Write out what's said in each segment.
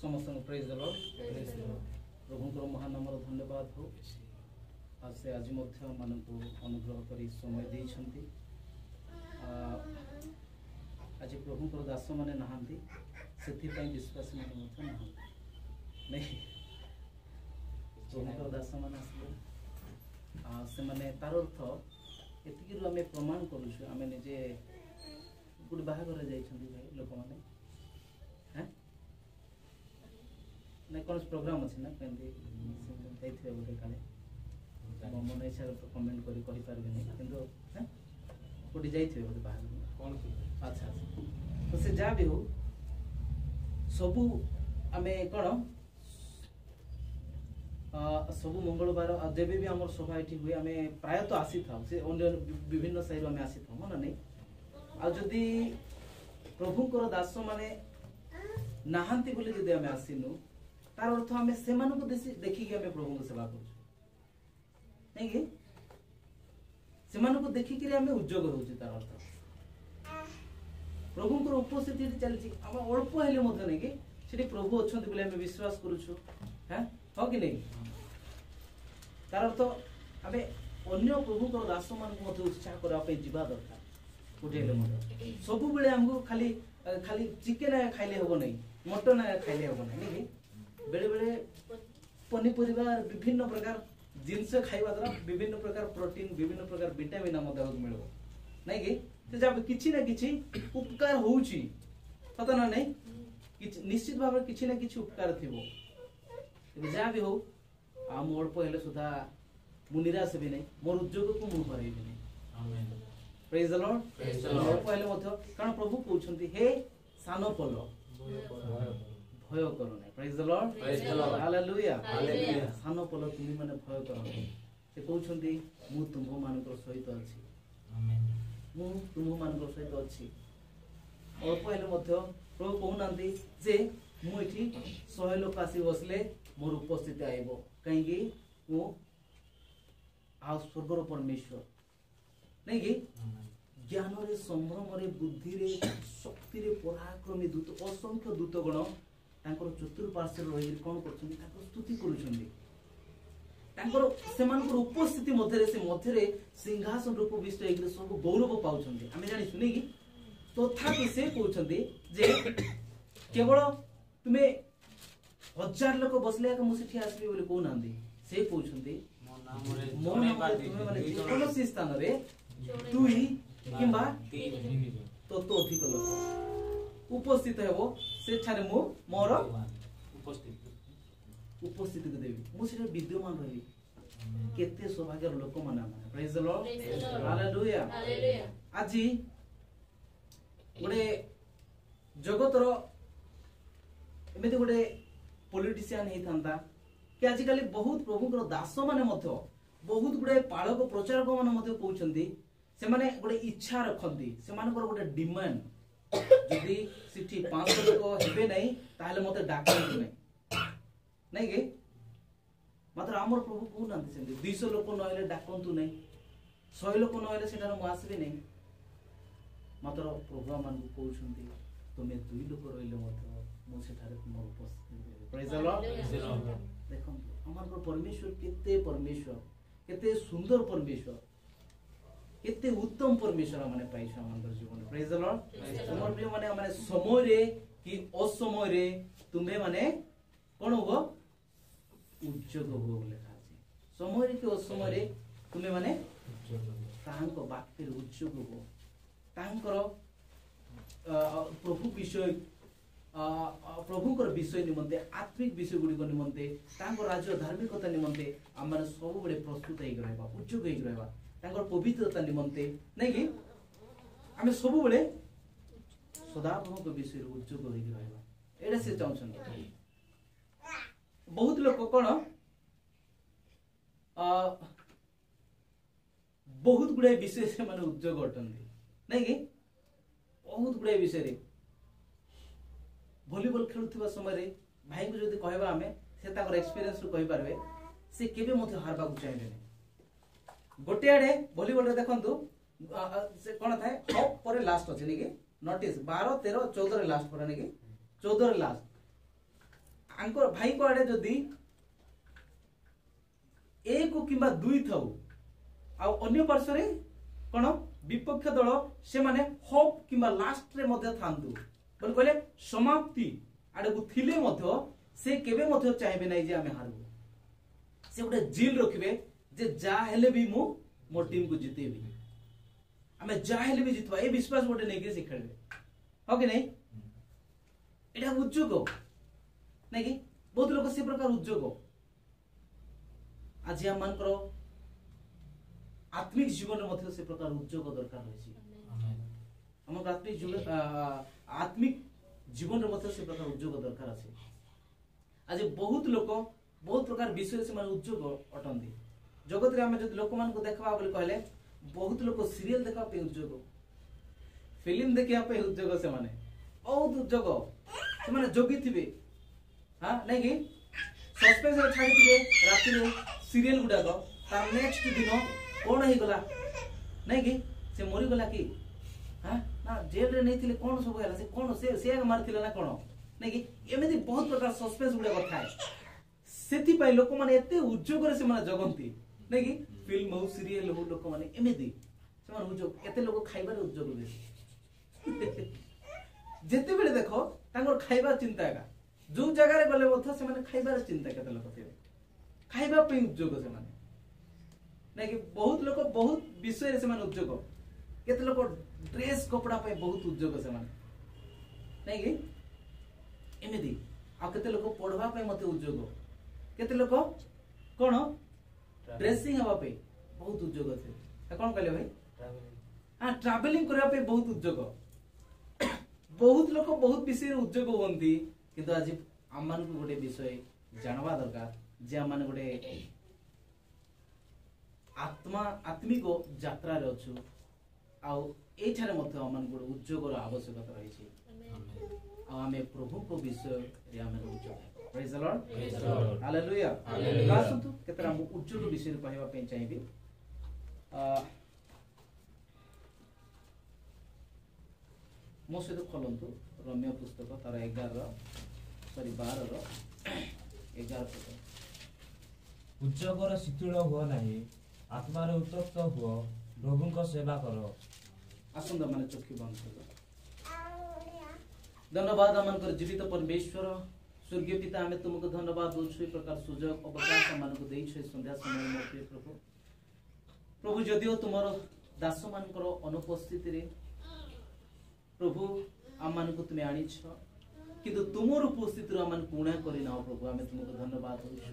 समस्त praise the Lord प्रभुଙ୍କର महानामर धन्यवाद हो आज से आज मानक अनुग्रह कर समय देइछंती आज प्रभुଙ୍କର दास माने नहांती से विश्वास माने नहीं प्रभुଙ୍କର दास माने आसले से माने तार अर्थ एतिकिरु आमे प्रमाण करूछु आमे निजे गुड बाहागर जाइछंती भाई लोक माने हैं ना कौन प्रोग्राम अच्छे ना कहीं जाइए गोटे काले मन इच्छा तो कमेंट करी कहि पारबे नहीं किंतु हैं कोटी जाइए गोटे बाहर कौन अच्छा अच्छा तो से जा भी हो सबु आमे कौन सबु मंगलवार जब भी आम सभा ये हुए आम प्रायतः आसी था से अन्य विभिन्न साइड आम आसी था मन नहीं आदि प्रभुंकर दास माने नहांती बोले जदि आम आसीनु तार अर्थ आम से देखिकी आम प्रभु को सेवा कर देखिक आम उद्योग हो तार अर्थ प्रभुंकर उपस्थिति चलती आम अल्प हेले नहीं कि प्रभु अच्छा बोले आम विश्वास करुछु हाँ हाँ कि नहीं तार अर्थ आम अन्य प्रभुंकर दास मान उत्साह करने जावा दरकार गोटे सब बेले आमको खाली खाली चिकेन खाइले हम नहीं मटन खाइले हम नहीं बेले बेले पनीपरिया विभिन्न प्रकार जिनस खाइबा द्वारा विभिन्न प्रकार प्रोटीन विभिन्न प्रकार विटामिन आम देह को मिल नहीं कि जब किसी ना किसी उपकार होउची पता ना नहीं निश्चित भाव में किसी ना किसी उपकार थी जहाँ भी हो आम अल्प हेले सुधा मु निराश भी नहीं मोर उद्योग को मु हरैबी नहीं प्रेज द लॉर्ड अल्प हेले मध्य कारण प्रभु कहउछंती हे सान पल भय करो नहीं praise the lord hallelujah hallelujah सान पल तुम माने भय करो नहीं से कहउछंती मु तुम मानकर सहित अछि आमेन मु तुम मानकर सहित अछि अल्प हेले मध्य प्रभु कहउनांती जे मु एठी 100 लोक आसी बसले मोर उपस्थिति आइबो कहीं मु आ स्वर्गर परमेश्वर नहीं कि ज्ञान रे संभ्रम रे बुद्धि रे शक्ति रे पराक्रमी दूत असंख्य दूतगण तांकर चतुर्पार्श्व रही कौन कर स्तुति कर उपस्थिति मध्य सिंहासन रूप विषय सब गौरव पाँच आम जानी सुनी कि तथापि से कहते जे केवल तुम्हें 1000 लोक बसले मुझे आसबी बोले कहना से कहते मो नाम तुम्हें माने जेकोसी स्थान रे दुई किंबा तो अधिक लोक उपस्थित हेबो सेठारे मु मोर उपस्थिति को देवी मुझे विद्यमान रही केते सौभाग्य लोक माने प्रेज द लॉर्ड हालेलुया आज गोटे जगतर एमती गोटे पॉलिटिशियन होता कि आजिकल बहुत प्रभुंकर दास माने बहुत गुड़े पालक प्रचारक माने कहउछंती से माने गोटे इच्छा रखती से गोटे डिमांड जदि सिटी 500 लोक हेबे नहीं ताहले मते डाकंतु नहीं कि मात्र आमर प्रभु कहउनांती सेंती 200 लोक नहले डाकंतु नहीं 100 लोक नहले सेठार मु आसबे नहीं मात्र प्रभु मान कहउछंती तुमे 2 लोक रहिले मते मु सेठारे तुम उपस्थित प्रेज द लॉर्ड देखो हमर परमेश्वर केते सुंदर परमेश्वर केते उत्तम परमेश्वर माने पाइछ हमर जीवन प्रेज द लॉर्ड हमर प्रिय माने माने समय रे कि असमय रे तुमे माने कोन हो उद्योग हो लेखा अछि समय रे कि असमय रे तुमे माने तांको वाक्य रे उद्योग हो तांकर प्रभु विषय प्रभुंकर विषय निमंते आत्मिक विषय गुडी निमंते तांको राज्य धार्मिकता निमंते हम माने सब बडे प्रस्तुत हेइ रहबा उद्योग हेइ रहबा तांकर पवित्रता निमंते नहीं कि आम सब बेले सदाप्रभु के विषय उद्योग हो रहबा एडा से चाहछन बहुत लोक कोन बहुत गुडे विषय से माने उद्योग अटंती नहीं कि बहुत गुडे विषय रे वॉलीबॉल खेलुथिबा समय रे भाई को जदी कहबा हमें से ताकर एक्सपीरियंस रो कहि पारबे से केबे मते हारबा को चाहेबे गोटे आड़े वॉलीबॉल रे देखंतु से कोन थाए टॉप पर लास्ट अछि नेकी नोटिस 12 13 14 रे लास्ट पर नेकी 14 रे लास्ट आंकर भाई को आड़े जदि एक किंबा दुई थाउ आ अन्य पार्श्व रे कोन विपक्ष दल से माने होप किंबा लास्ट रे मध्ये थांतु बोल कहले समाप्ति आड़े को थिले मध्ये से केबे मध्ये चाहेबे नै जे आमे हारबो से गोटे जिल रखिबे जे जा हेले भी मु मोर टीम को जितेबी आमे जा हेले भी जितबा ए विश्वास गोटे नै के से खेलबे हो कि नै एटा उद्योग नै कि बहुत लोक से प्रकार उद्योग आज हम मानकर आत्मिक जीवन मध्ये से प्रकार उद्योग दरकार होइछि हम आत्मिक जीवन मध्ये से प्रकार उद्योग दरकार अछि आज बहुत लोक बहुत प्रकार विषय से माने उद्योग अटंती जगत रे हम जदि लोक मान को देखबा बोले कहले बहुत लोक सीरियल देखा पे उद्योग फिल्म देखिया पे उद्योग से माने बहुत उद्योग से माने जोगी थिबे हां नै कि सस्पेंस रे छाडी थिबे राति रे सीरियल गुडा को तार नेक्स्ट दिन कोन हे गला नै कि से मरि गला कि हां ना जेल रे नै थिले कोन सब हैला से कोन से मार थिला ना कोन नै कि एमेदी बहुत प्रकार सस्पेंस गुडा कथा है सेति पय लोक माने एते उद्योग रे से माने जगंती नै कि फिल्म हो सीरियल हो लोक माने एमेदी से माने उद्योग एते लोक खाइबार उद्योग बे जेते बेले देखो तांगर खाइबा चिंता का जो जगह रे गले मथ से माने खाइबार चिंता केते लोक थिबे खाइबा पे उद्योग से माने नै कि बहुत लोक बहुत विषय रे से माने उद्योग केते लोक ड्रेस कपड़ा पे बहुत उद्योग से माने नै कि एमेदी आ केते लोक पढवा पे मते उद्योग केते लोक कोन ड्रेसिंग हवा पे बहुत उद्योग छै कोन कहले भाई हां ट्रैवलिंग करबा पे बहुत उद्योग बहुत लोक बहुत विषय उद्योग होंती किंतु आज आमान को गोटे विषय जानवा दरकार जे आमान गोटे आत्मिक यात्रा रे अछु आ एठारे मध्ये आमान गोटे उद्योग रो आवश्यकता रही छै आ हमें प्रभु को विषय रे हमें उद्योग praise the lord hallelujah hallelujah सुनतु केतरा मु उद्योग विषय रे कहबा पे चाहिबी मो सहित खोलंतु रोमियो पुस्तक तार 12 उद्योगर शिथिल हुआ नहीं आत्मार उत्तप्त हुआ प्रभु को सेवा करो आसंद माने चोखी बंद करो धन्यवाद अमन कर जीवित परमेश्वर स्वर्गीय पिता हमें तुमको धन्यवाद दोछु प्रकार सुजोग अवकाश मान को देई छै संध्या समय में प्रिय प्रभु प्रभु जदियो तुमरो दास मान करो अनुपस्थिति रे प्रभु आमान को तुम आनी छ किंतु तुमर उपस्थिति रो आमान कोणा करी ना प्रभु हमें तुमको धन्यवाद दोछु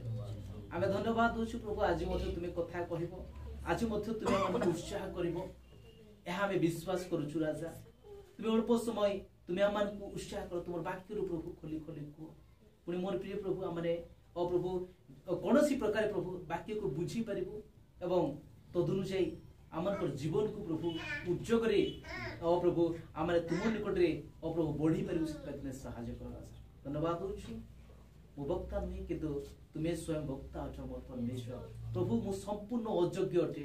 हमें धन्यवाद दोछु प्रभु आज मध्ये तुमे कथा कहिबो आज मध्ये तुमे आमान उत्साह करिवो एहा हमें विश्वास करूछु राजा तुमे अल्प समय तुमे आमान को उत्साह कर तुमर वाक्य रो प्रभु खोली खोली को पुनी मोर प्रिय प्रभु हमरे ओ प्रभु कोनोसी प्रकार प्रभु वाक्य को बुझी परिबो एवं तदनुसाई आमन पर जीवन को प्रभु उद्योग रे ओ प्रभु आमरे तुम निकट रे ओ प्रभु बढ़ी परिबो से सहायता करो राजा धन्यवाद दोछु मो वक्ता नहीं किंतु तुमे स्वयं वक्ता अछ मोर परमेश्वर प्रभु मु संपूर्ण अयोग्य अटे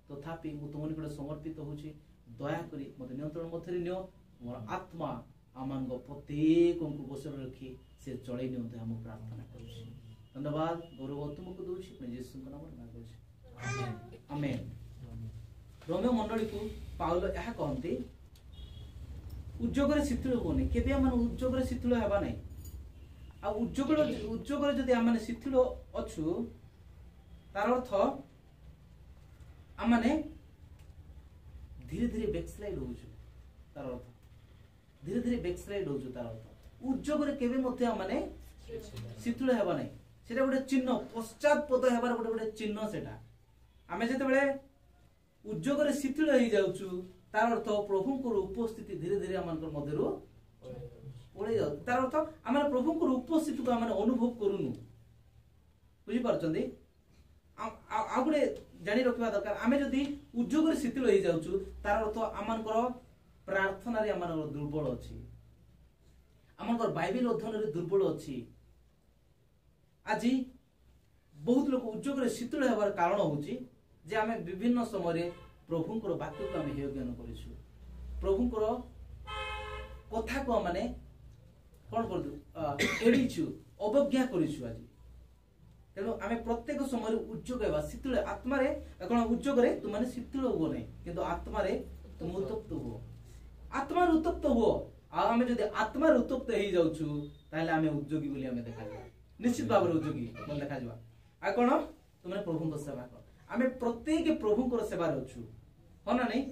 तथापि मु तुम निकट समर्पित होछि दया करी मते नियंत्रण मथे नियो मोर आत्मा आमान को प्रत्येक को गोचर रखी से चढ़े नियंते हम प्रार्थना करूछि धन्यवाद गौरव तुमको दोछि मैं यीशु के नाम में मांगुछि आमेन रोमियो मंडली को पाउल यह कहते उद्योग रे शिथिल होने केबे मन उद्योग रे शिथिल हेबा नै आ उद्योग रे जदि आमने शिथिल अछु तार अर्थ आमने धीरे धीरे बैकस्लाइड होछु तार अर्थ धीरे धीरे बैकस्लाइड होछु तार अर्थ उद्योग रे केबे मध्ये आमने शिथिल हेबा नै सेटा गोटे चिन्ह पश्चात पद हेबार गोटे चिन्ह सेटा आमे जते बेले उद्योग रे शिथिल हो जाउछु तार अर्थ प्रभु को उपस्थिति धीरे धीरे आमन मध्यरु पळे जाउ तार अर्थ आमन प्रभु को उपस्थिति को आमन अनुभव करूनु बुझी परचंदी आ गुडे जानि रखिबा दरकार आमे जदी उद्योग रे शिथिल हो जाउछु तार अर्थ आमन प्रार्थना रे आमन दुर्बल अछि आमन बाइबल अध्ययन रे दुर्बल अछि आजि बहुत लोक उद्योग रे शिथिल हेबार कारण होछि जे आमे विभिन्न समय प्रभु को वाक्य को आमे ज्ञान करिछु प्रभु को कथा को माने कोन कर दु एडिछु अवज्ञा करिछु आज तेणु आमे प्रत्येक समय उद्योग हेबा शीतल आत्मा रे कोन उद्योग रे तुम माने शीतल हो नै किंतु आत्मा रे तुम उत्तप्त हो आत्मा रे उत्तप्त हो आ आमे जदि आत्मा रे उत्तप्त हे जाउछु ताले आमे उद्योगी बोली आमे देखा जाबा निश्चित भाव रे उद्योगी बोल देखा जाबा आ कोन तुम माने प्रभु को सेवा कर आमे प्रत्येक प्रभु को सेवा रे अछु हो ना नहीं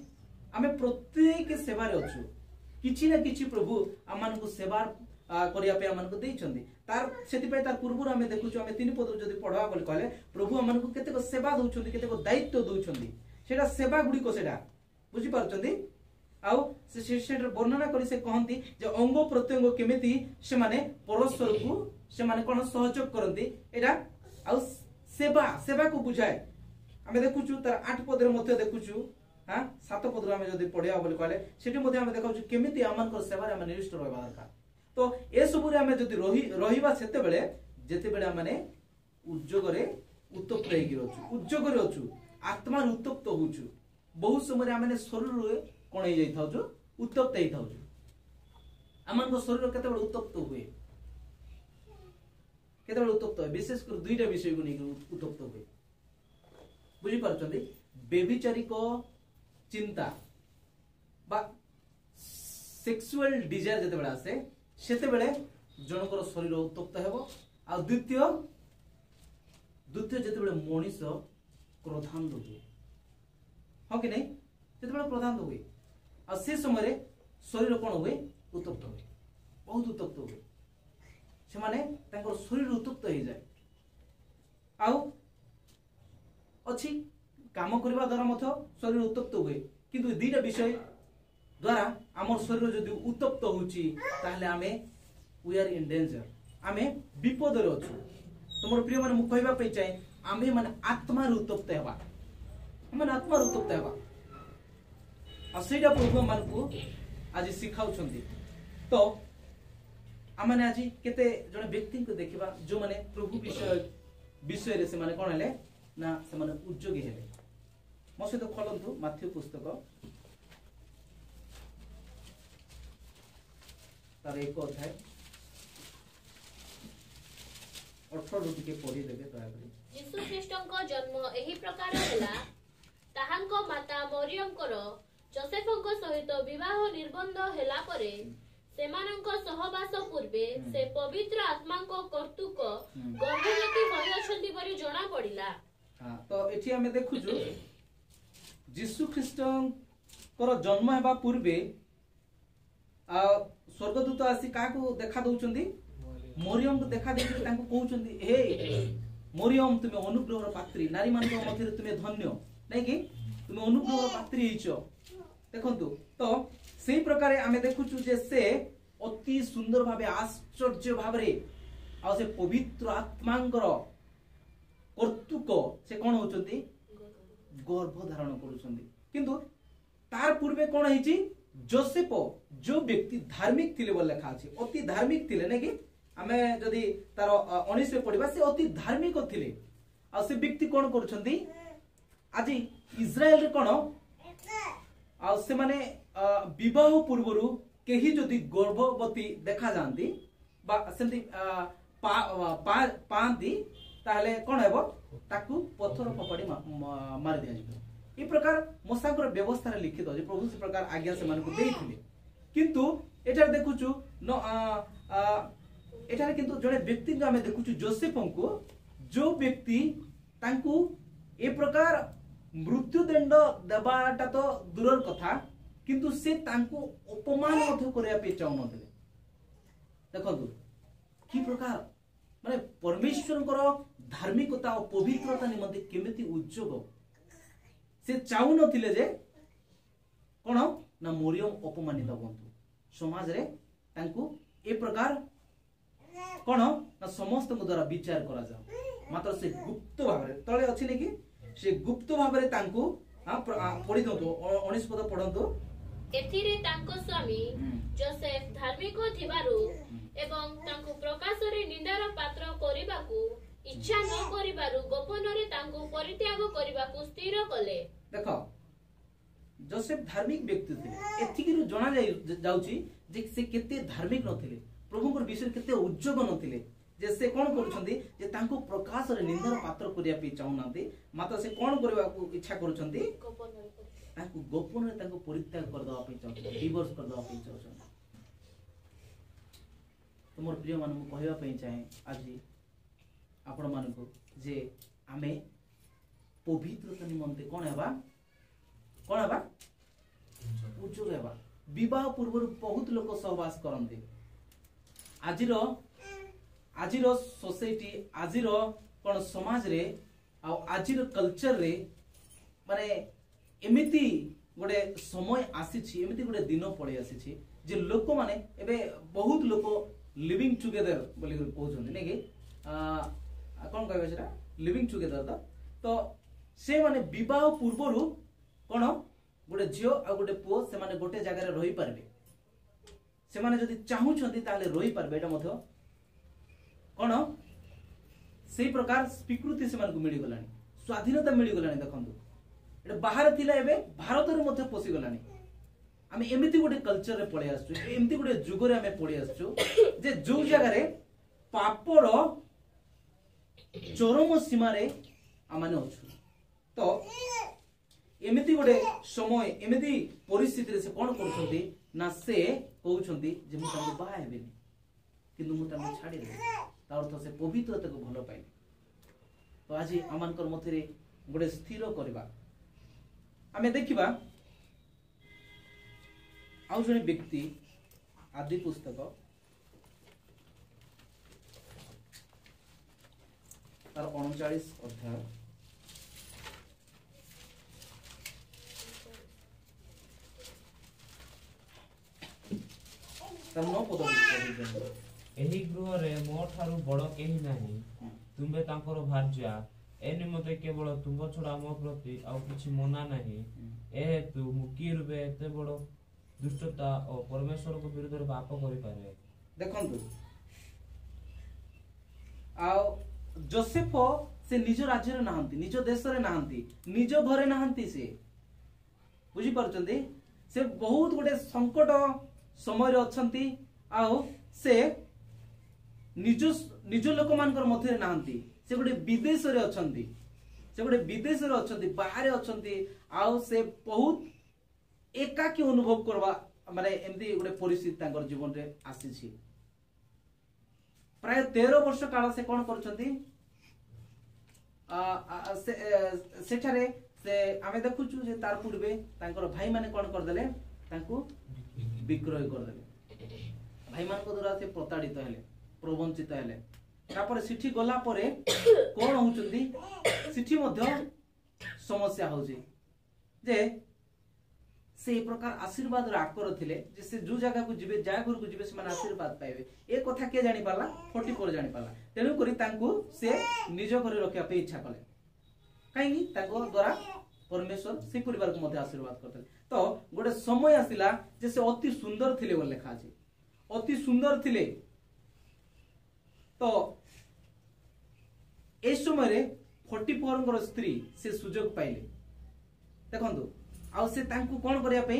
आमे प्रत्येक सेवा रे अछु किछि ना किछि प्रभु आमान को सेवा करिया पे आमान को देइछन्ती तार सेति पे तार पूर्व आमे देखुछु आमे तीन पद जदि पढवा बोली कहले प्रभु आमान को केते को सेवा दोछन्ती केते को दायित्व दोछन्ती सेटा सेवा गुडी को सेटा बुझी पारछन्ती आउ से वर्णना करी से कहंती जे अंग प्रत्यंग केमिति से माने परस्पर को से माने कोन सहयोग करंती एटा आउ सेवा सेवा को बुझाए आमे देखुछु तार 8 पद रे मध्ये देखुछु हां 7 पद रे आमे जदि पढिया बोली कहले सेठी मध्ये आमे देखाउछु केमिति आमान को सेवा रे आमे निष्ठ रहबा दरकार तो ए सब रे आमे जदि रहिबा सेते बेले जेते बेले माने उद्योग रे उत्तप्त हे गिरछु उद्योग रे अछु आत्मा रे उत्तप्त होछु बहुत समय आमे शरीर रे कोन हे जाई थाउ उत्तप्त हे थाउ आमान को शरीर केते बेले उत्तप्त हुए केते बेले उत्तप्त हुए विशेष कर दुईटा विषय को नै उत्तप्त हुए बुझी पारछन्ती बेबिचारिक चिंता बा सेक्सुअल डिजायर जते बेले आसे सेते बेले जनकर शरीर उत्तप्त हेबो आ द्वितीय जते बेले मनीष क्रोधान्ध हुए हो कि नहीं जते बेले क्रोधान्ध हुए आ से समय रे शरीर कोन हुए उत्तप्त हुए बहुत उत्तप्त हुए से माने तांकर शरीर उत्तप्त हे जाय आउ अछि काम करबा द्वारा मथो शरीर उत्तप्त हुए किंतु दीटा विषय द्वारा हमर शरीर जदि उत्तप्त होउची ताहले आमे वी आर इन डेंजर आमे विपद रे अछु तमर प्रिय माने मु कहबा पे चाहे आमे माने आत्मा रे उत्तप्त हेबा माने आत्मा रे उत्तप्त हेबा आ सेटा प्रभु मान को आज सिखाउ छंती तो आमाने आज केते जने व्यक्ति को देखिबा जो माने प्रभु विषय रे से माने कोन हेले ना से माने उद्योगी हेले मो सहित खोलंतु माथ्यू पुस्तक तार एक अध्याय 18 रुपी के पढ़ी देबे दया करी यीशु ख्रीष्टଙ୍କ जन्म एही प्रकार होला ताहांको माता मरियमकर जोसेफଙ୍କ सहित विवाह निर्बंध हेला परे सेमानଙ୍କ सहवास पूर्वे से पवित्र आत्माଙ୍କ कर्तुक गर्भवती होई अछंती परि जणा पडिला हां तो एठी हमें देखुछु यीशु ख्रीष्टଙ୍କର जन्म हेबा पूर्वे स्वर्गदूत आसी काको देखा दउचंदी मरियम को देखा देछि तांको कहउचंदी हे मरियम तुमे अनुग्रहर पात्री नारी मानक मध्य तुमे धन्य नै कि तुमे अनुग्रहर पात्री हिचो देखंतु तो सेही प्रकार आमे देखुछु जे से अति सुंदर भाबे आश्चर्य भाबरे आ से पवित्र आत्मांकर कर्तुक से कोन होचंती गर्भ धारण करूचंदी किंतु तार पूर्वे कोन हिची जोसेफ जो व्यक्ति धार्मिक थिले बोल लेखा अछि अति धार्मिक थिले नै कि आमे जदी तार 19 रे पढिबा से अति धार्मिक थिले आ से व्यक्ति कोन करूचंती आज इस्राएल रे कोन आ से माने विवाह पूर्वरु केही जदी गर्भवती देखा जानती बा सेंती पांती ताहले कोन हेबो ताकू पत्थर फपड़ी मार दिया जिवो ई प्रकार मोसाकर व्यवस्था रे लिखित अछि प्रभु से प्रकार आज्ञा से मान को देइथिले किंतु एटा देखुछु न एटा किंतु जड़े व्यक्ति को हमें देखुछु जोसेफ को जो व्यक्ति तांकू ए प्रकार मृत्युदंड देबाटा तो दूरर कथा किंतु से तांकू अपमान मध्य करिया पे चाहू नथिले देखंतु की प्रकार माने परमेश्वर धार्मिकता और पवित्रता निमंते केमिति उद्योग से चाहू नथिले जे कोन ना मरियम अपमानित होंतु समाज रे तांकू ए प्रकार कोन ना समस्त को द्वारा विचार करा जाओ मात्र से गुप्त भाव रे तळे अछि ने कि से गुप्त भाव रे तांकू पढि दंतु 19 पद पढंतु एथिरे तांको स्वामी जोसेफ धार्मिक थिबारु एवं तांको प्रकाश रे निंदार पात्र करिबाकू इच्छा न करिबारु गोपन रे तांको परित्याग करिबाकू स्थिर कले देखो जोसेफ धार्मिक व्यक्ति थे एथिकी रु जणा जाउची जे से केते धार्मिक नथिले प्रभुकर विषय केते उज्जोग नथिले जे से कोन करूछंती जे तांको प्रकाश रे निंदार पात्र करिया पे चाहुनांती मात्र से कोन करबा को इच्छा करूछंती तांको गोपन रे तांको परित्याग कर दवा पे चाहछंती डिवोर्स कर दवा पे चाहछंती। तो मोर प्रिय मान को कहबा पे चाहे आज आपण मान को जे आमे पवित्रता निमंते कोन हेबा उज्जवल हेबा। विवाह पूर्व बहुत लोक सहवास करते आजिर सोसाइटी आजिर कौन समाज रे आजिर कल्चर रे माने एमिति गोटे समय आसी एमिति गोटे दिन पड़े आसी जे लोक माने एबे बहुत लोक लिविंग टुगेदर बोली कहउछन नै कि कोन कहबे सेटा लिविंग टुगेदर तो से माने विवाह पूर्व कोन गोटे झियो आ गोटे पुओ से माने गोटे जगह रे रही पारबे से माने जदि चाहुछंती ताले रही पारबे एटा मथो कोन सेही प्रकार स्वीकृति से मान को मिली गलानी स्वाधीनता मिली गलानी। देखंतु एटा बाहर थिला एबे भारत रे मथो पोसी गलानी। आमे एमिति गोटे कल्चर रे पळे आसछु एमिति गोटे जुग रे आमे पळे आसछु जे जो जगह रे पापर चरम सीमा रे आमाने अछु। तो एमिति गोटे समय एमिति परिस्थिति रे से कोन करूछंती ना से कहउछंती जे मु तांको बाहा हेबेनी किंतु मु तांको छाडी दे ता अर्थ से पवित्रता को भलो पाइले। तो आज आमानकर मथे रे गोटे स्थिर करबा आमे देखिबा आउ जने व्यक्ति आदि पुस्तक तार 39 अध्याय एही गृह रे मो ठारू बड़ केही नाही तुमे तांकर भार्या ए निमते केवल तुम छड़ा मो प्रति आ किछि मना नाही ए हेतु मुकी रुबे एते बड़ दुष्टता और परमेश्वर को विरुद्ध रे पाप करि पारे। देखंतु आ जोसेफ से निज राज्य रे नाहंती निज देश रे नाहंती निज घरे नाहंती से बुझी परचंती से बहुत गोटे संकट समय रे अछंती आ से निज लोक मानकर मध्य नाहंती से गोटे विदेश रे अछंती से गोटे विदेश रे अछंती बाहर अछंती आ से बहुत एकाकी अनुभव करबा माने एमदी गोटे परिस्थिति तांकर जीवन रे आसी छी। प्राय 13 वर्ष काल से कोन करछंती सेठारे से आमे देखुछु जे तार पूर्वे तांकर भाई माने कोन कर देले तांको विक्रय कर देले भाई मान को द्वारा से प्रताड़ित हेले प्रवंचित हेले तापर सिठी गला परे कोन होउचंदी सिठी मध्य समस्या होउची जे से प्रकार आशीर्वाद रे आकर थिले जे से जो जगह को जिबे जा घर को जिबे से माने आशीर्वाद पाइबे ए कथा के जानि पाला 44 जानि पाला तेनु करी तांको से निज घरे रखिया पे इच्छा कले काई तांको द्वारा परमेश्वर से परिवार को मध्य आशीर्वाद करथले। तो गोटे समय आसिला जे से अति सुंदर थिले बोल लिखा अछि अति सुंदर थिले। तो ए समय रे 44 स्त्री से सुजोग पाइले देखंतु आ से तांको कोन करिया पे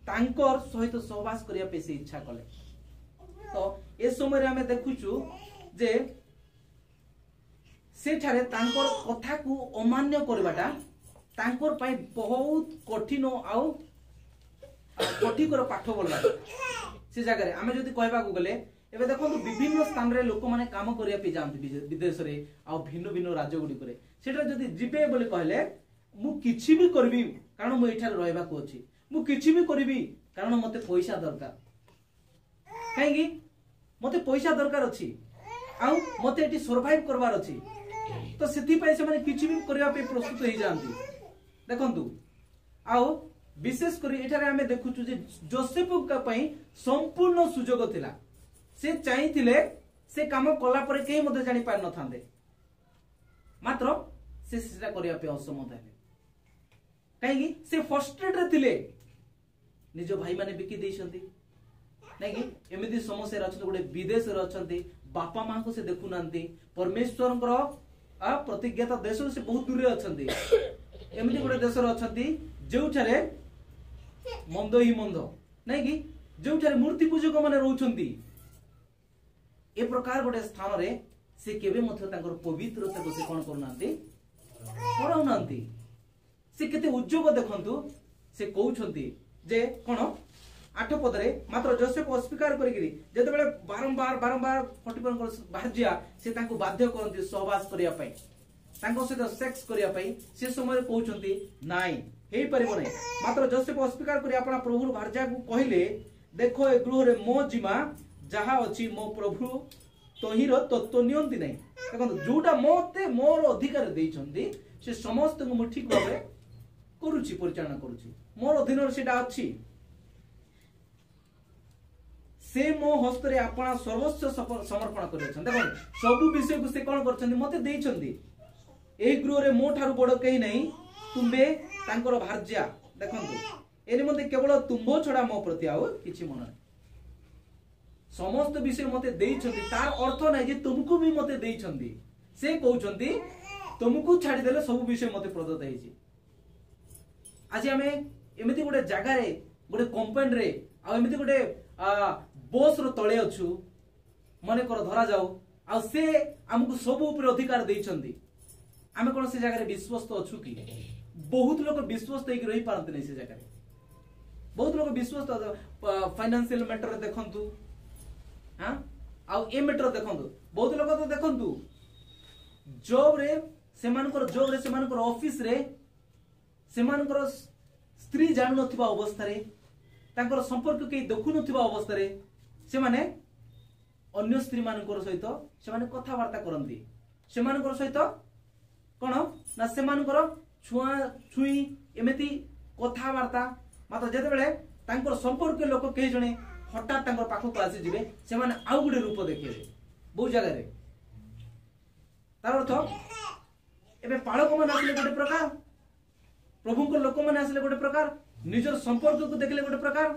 तांकर सहित सहवास करिया पे से इच्छा कले। तो ए समय रे हमें देखुछु जे से ठारे तांकर कथा को अमान्य करबाटा तांकर पाई बहुत कठिन आउ कठिकर पाठ बोलबा से जगह रे हमें जदी कहबा को गले एबे देखो विभिन्न स्थान रे लोक माने काम करिया पे जानती विदेश रे आ भिन्न भिन्न राज्य गुडी करे सेटा जदी जिबे बोले कहले मु किछि भी करबी कारण मु एठार रहबा को अछि मु किछि भी करबी कारण मते पैसा दरकार काहेकि मते पैसा दरकार अछि आ मते एटी सर्वाइव करबार अछि तो सेति पय से माने किछि भी करबा पे प्रस्तुत होई जानती देखंतु आ विशेष करी एठारे हमें देखुछु जे जोसेफ का पई संपूर्ण सुजोग थिला से चाहिथिले से काम कला परे केही मते जानि पार न थांदे मात्र से सेटा करिया पे असमर्थ हेले काहेकि से फ्रस्ट्रेट रे थिले निज भाई माने बिकी देइछंती नै कि एमिति समस्या रछत गोटे विदेश रे अछंती बापा मां को से देखु नांती परमेश्वरଙ୍କର आ प्रतिज्ञाता देश से बहुत दूर रे अछंती एमिति गोटे देश रे अछंती जेउठारे मंद ही मंद नै कि जेउठारे मूर्ति पूजक माने रहउछंती ए प्रकार गोटे स्थान रे से केबे मध्य तांकर पवित्रता को से कोन करनांती पराउनांती से केते उज्जोग देखंतु से कहउछंती जे कोन 8 पदरे मात्र जोसेफ अस्वीकार करिगिरी जेते बेले बारंबार फटिपन बाहजिया से तांको बाध्य करंती सहवास करिया पई तांको से सेक्स करिया पई से समय कहउछंती नाइ हेई परिबो नै मात्र जोसेफ अस्वीकार करि आपना प्रभु भार्या को कहिले देखो ए गृह रे मो जिमा जहा अछि मो प्रभु तोहिर तत्व नियंती नै देखो जोटा मोते मोर अधिकार देइछंती से समस्त को मु ठीक भाबे करूची परिचालना करूची मोर अधीन सेटा अछि से मो हस्त रे आपना सर्वस्व समर्पण करिछन देखो सब विषय को से कोन करछन मते देइछंती एही गृह रे मो ठारू बड़ केही नै तुंबे तांकर भार्या देखंतु एने मते केवल तुंबो छडा मो प्रति आउ किछि मन नै समस्त विषय मते देइछंती तार अर्थ नै जे तुमको भी मते देइछंती से कहउछंती तुमको छाडी देले सब विषय मते प्रदत्त हेछि आज हमें एमिति गोटे जगह रे गोटे कंपाउंड रे आ एमिति गोटे बस रो तळे अछु मने कर धरा जाऊ आ से हमको सब ऊपर अधिकार देइछंती आमे कोन से जगह रे विश्वस्त अछु की बहुत लोग विश्वस्त होई रही पारंत नै से जगह रे बहुत लोग विश्वस्त फाइनेंशियल मैटर रे देखंतु हां आ ए मैटर देखंतु बहुत लोग तो देखंतु जॉब रे सेमानकर ऑफिस रे सेमानकर स्त्री जान नथिबा अवस्था रे तांकर संपर्क के देखु नथिबा अवस्था रे से माने अन्य स्त्री मानकर सहित से माने कथा वार्ता करंती से मानकर सहित कोन ना से मानकर छुआ छुई एमिति कथा वार्ता मात्र जेते बेले तांकर संपर्क लोक के जणे हठात तांकर पाखो को आसी जिवे से माने आउ गुडे रूप देखिबे बहु जगह रे तार अर्थ एबे पाळक मन आसले गोटे प्रकार प्रभु को लोक मन आसले गोटे प्रकार निजर संपर्क को देखले गोटे प्रकार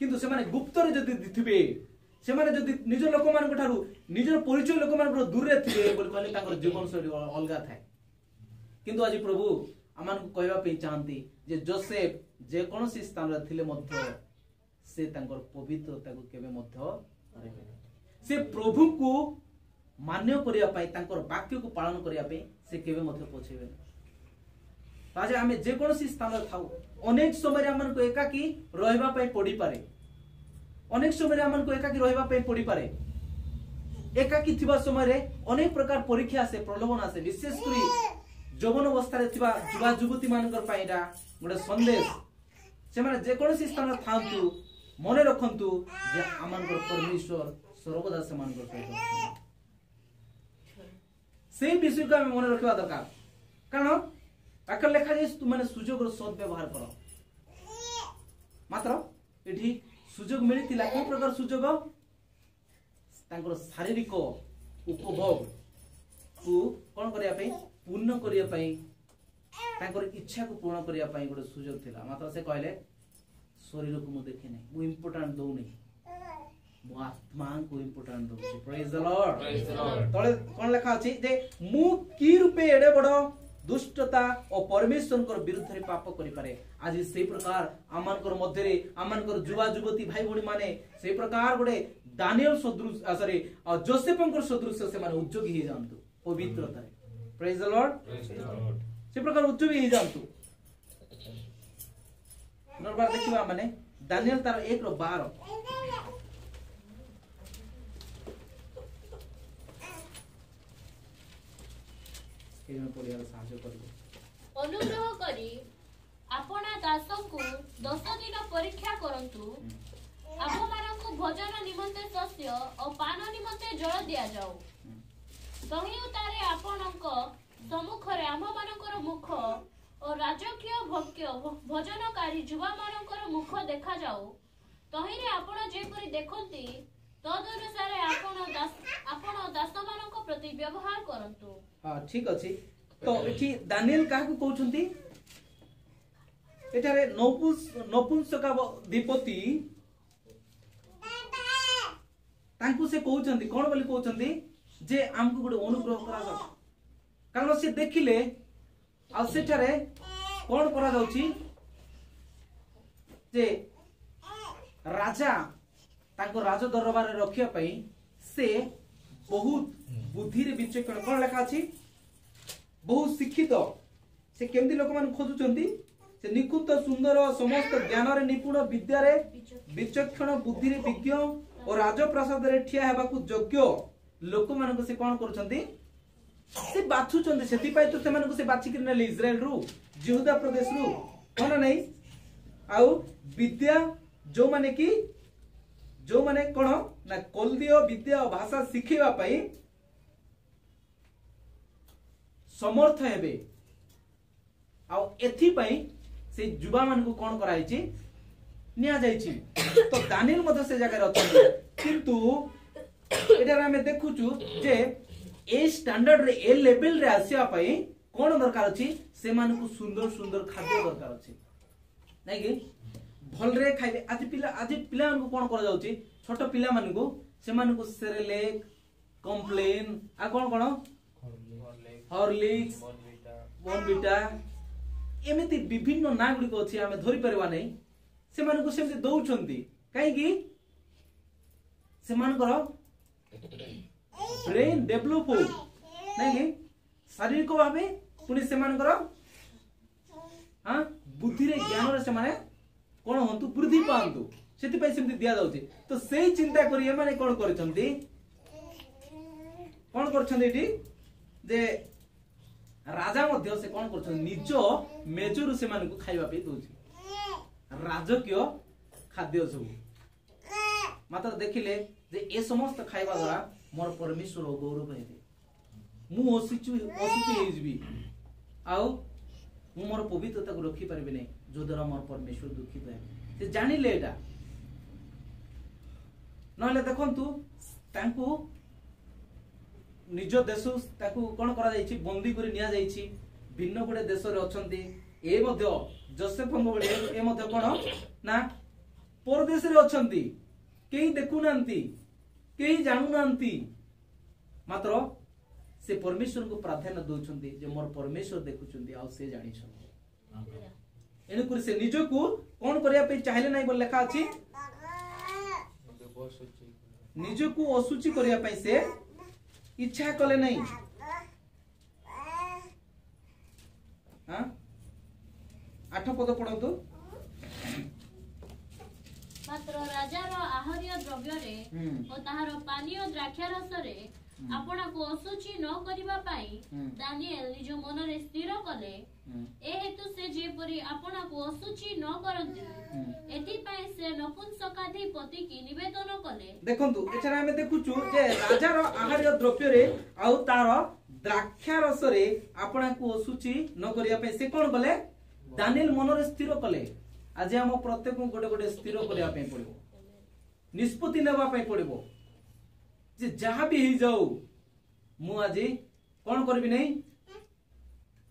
किंतु से माने गुप्त रे जदी दिथिबे से माने जदी निज लोक मान को ठारू निजर परिचय लोक मान को दूर रे थिबे बोल कहले तांकर जीवन शैली अलगा थाए किंतु आज प्रभु अमान को कहबा पे चाहंती जे जोसेफ जे कोनोसी स्थान रे थिले मध्य से तांकर पवित्रता को केबे मध्य करेबे से प्रभु को मान्य करिया पाई तांकर वाक्य को पालन करिया पे से केबे मध्य पछेबे ताजे आमे जे कोनोसी स्थान रे थाउ अनेक समय रे हमन को एकाकी रहबा पाई पड़ी पारे अनेक समय रे हमन को एकाकी रहबा पाई पड़ी पारे एकाकी थिबा समय रे अनेक प्रकार परीक्षा से प्रलोभन आसे विशेष करी जवन अवस्था रे थिबा युवा युवती मानकर पाईडा गोटे संदेश से माने जे कोनोसी स्थान रे थांतु मने रखंतु जे हमनकर परमेश्वर सर्वदा से मानकर सहित से विषय को हम मने रखबा दरकार कारण आकर लेखा जे तू माने सुजोग रो सद व्यवहार करो मात्र एठी सुजोग मिलितिला कोन प्रकार सुजोग तांकर शारीरिक उपभोग को कोन करिया पे पूर्ण करिया पे तांकर इच्छा को पूर्ण करिया पे गोटे सुजोग थिला मात्र से कहले शरीर को मु देखे नै मु इंपोर्टेंट दउ नै मु आत्मा को इंपोर्टेंट दउ प्रेज द लॉर्ड तळे कोन लेखा अछि जे मु की रूपे एडे बडो दुष्टता और परमेश्वर को विरुद्ध रे पाप करि पारे आज से प्रकार आमानकर मध्य रे आमानकर युवा युवती भाई भणी माने से प्रकार गोटे दानियल सदृश सॉरी जोसेफंकर सदृश से माने उद्योगी हे जानतु पवित्रता रे प्रेज द लॉर्ड से प्रकार उद्योगी हे जानतु नरबार देखिबा माने दानियल तार 1:12 अनुग्रह करी आपना दासंकु 10 दिन परीक्षा करंतु आप मानकु भोजन निमंते शस्य और पान निमंते जल दिया जाऊ सही उतारे आपनक सम्मुख रे आम मानकर मुख और राजकीय भक्य भोजनकारी जुवा मानकर मुख देखा जाऊ तही रे आपण जेपरि देखंती तद अनुसार आपण दास मानक प्रति व्यवहार करंतु हां ठीक अछि तो एठी दानियल काहा को कहउछंती एठारे नपुंसका अधिपति तांकु से कहउछंती कोन बोली कहउछंती जे हमकु गुडे अनुग्रह करा जा कारण से देखिले आ सेठारे कोन करा जाउची जे राजा तांको राज दरबार रे रखिया पई से बहुत बुद्धि रे विचक्षण कोन लेखा अछि बहुत शिक्षित से केमती लोक मान खोजुचंती से निकुत सुंदर समस्त ज्ञान रे निपुण विद्या रे विचक्षण बुद्धि रे विज्ञ और राजप्रसाद रे ठिया हेबाकू योग्य लोक मान को से कोन करछंती से बाछुचंती सेति पाई तो से मान को से बाछि कि नेले इस्राएल रु यहूदा प्रदेश रु कोन नै आउ विद्या जो माने कोन ना कल्दीय विद्या भाषा शिखिबा पई समर्थ हेबे आउ एथि पई से युवा मान को कोन कराई छि निया जाई छि तो दानिएल मधे से जगह रहथि किंतु एटा हमें देखुचु जे ए स्टैंडर्ड रे ए लेवल रे आसिया पई कोन दरकार अछि से मान को सुंदर सुंदर खाद्य दरकार अछि नै कि भल रे खाइबे आज पिला मान को कोन कर जाउछि छोट पिला मान को से मान को सेरेलेक कॉम्प्लेन आ कोन हॉर्लिक्स बोर्नविटा एमिति विभिन्न ना गुडी को अछि हमें धरि परबा नै से मान को सेमति दउछंती काहे कि से मान कर ब्रेन डेवलप हो नै कि शारीरिक भाबे पुनी से मान कर हां बुद्धि रे ज्ञान रे से माने कोन हंतु वृद्धि पांतु सेति पई सेमति दिया जाउछि तो सेही चिंता करी ए माने कोन करछंती कोन करछंती एटी जे राजा मध्य से कोन करछन निज मेजरु से मान को खाइबा पे दोछि राजकीय खाद्य सब मात्र देखिले जे ए समस्त खाइबा द्वारा मोर परमेश्वर गौरव हेबे मु अशुचि हेजबी आउ मु मोर पवित्रता को रखी परबे नै जो द्वारा मोर परमेश्वर दुखित हेबे से जानिले एटा नले देखंतु तांको निज देश ताकू कोन करा जायछि बंदी करी निया जायछि भिन्न गुडे देश रे अछंती ए मध्य जोसेफ बळे ए मध्य कोन ना परदेश रे अछंती केही देखु नांती केही जानु नांती मात्र से परमेश्वर को प्रार्थना दोछंती जे मोर परमेश्वर देखुचंती आ से जानि छथि एनु कुरी से निज को कोन करिया पे चाहिले नै बोल लेखा अछि निज को असुचि करिया पे से इच्छा कले नहीं हाँ 8 पद पढ़ंतु मात्र राजार आहार्य द्रव्य रे और ताहार पानीय द्राक्षारस रे आपना को असुचि न करिबा पाई दानिएल निज मन रे स्थिर कले ए हेतु से जेपरि आपना को असुचि न करंती एति पाई से नपुंसकाधिपति की निवेदन कले देखंतु एछरा हमें देखुचु जे राजार आहार्य द्रव्य रे आउ तार द्राक्षारस रे आपना को असुचि न करिया पे से कोन कले दानिएल मन रे स्थिर कले आज हम प्रत्येक गोटे गोटे स्थिर करिया पे पड़िबो निष्पत्ति नेबा पे पड़िबो जे जहां भी ही जाऊ मु आज कोन करबी नै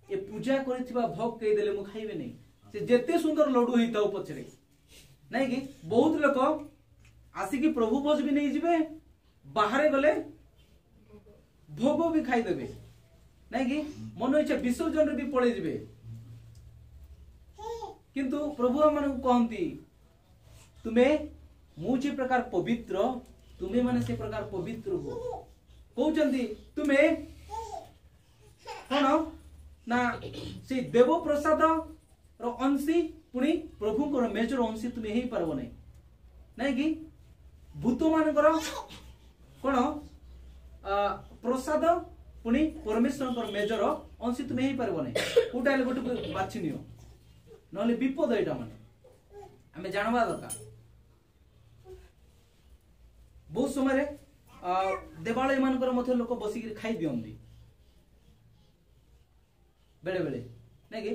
ए पूजा करिथिबा भोग कहि देले मु खाइबे नै से जेते सुंदर लड्डू हिताउ पछरे नै कि बहुत लोक आसी कि प्रभु भोज भी नहीं जिबे बाहर गले भोग भी खाई देबे नै कि मन इच्छा विसर्जन रे भी पळे जिबे किंतु प्रभु हमन को कहंती तुमे मु जे प्रकार पवित्र तुमे माने से प्रकार पवित्र हो कहउचंती तुमे कोन ना से देव प्रसाद रो अंशी पुनी प्रभु को मेजर अंशी तुमे हेई परबो नै नै कि भूत मानकर कोन प्रसाद पुनी परमेश्वर को मेजर अंशी तुमे हेई परबो नै कोटा ले गोटे बाछि नियो नले विपद एटा माने हमें जानवा दरकार बहुत समय देवालय मानकर मध्य लोक बसिक खाई दियंती बेले बेले नै कि